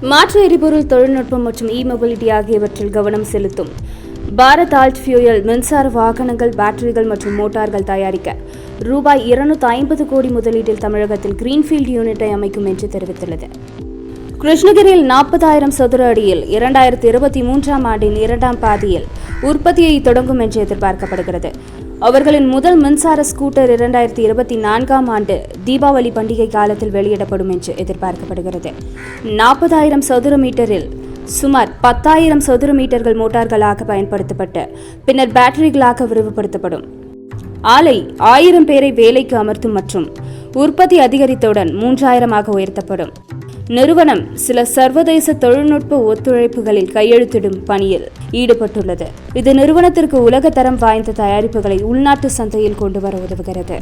மாற்று எரிபொருள் தொழில்நுட்பம் மற்றும் இ-மொபிலிட்டி ஆகியவற்றில் கவனம் செலுத்தும் பாரத் ஆல்ட் ஃபியூயல் மின்சார வாகனங்கள், பேட்டரிகள் மற்றும் மோட்டார்கள் தயாரிக்க ரூபாய் 250 கோடி முதலீட்டில் தமிழகத்தில் கிரீன்ஃபீல்டு யூனிட்டை அமைக்கும் என்று தெரிவித்துள்ளது. கிருஷ்ணகிரியில் 40,000 சதுர அடியில் 2023ஆம் ஆண்டின் இரண்டாம் பாதியில் உற்பத்தியை தொடங்கும் என்று எதிர்பார்க்கப்படுகிறது. அவர்களின் முதல் மின்சார ஸ்கூட்டர் 2024ஆம் ஆண்டு தீபாவளி பண்டிகை காலத்தில் வெளியிடப்படும் என்று எதிர்பார்க்கப்படுகிறது. 40,000 சதுர மீட்டரில் சுமார் 10,000 சதுர மீட்டர்கள் மோட்டார்களாக பயன்படுத்தப்பட்டு பின்னர் பேட்டரிகளாக விரிவுபடுத்தப்படும். ஆலை 1000 பேரை வேலைக்கு அமர்த்தும் மற்றும் உற்பத்தி அதிகரித்தவுடன் 3000ஆக உயர்த்தப்படும். நிறுவனம் சில சர்வதேச தொழில்நுட்ப ஒத்துழைப்புகளில் கையெழுத்திடும் பணியில் ஈடுபட்டுள்ளது. இது நிறுவனத்திற்கு உலக தரம் வாய்ந்த தயாரிப்புகளை உள்நாட்டு சந்தையில் கொண்டு வர உதவுகிறது.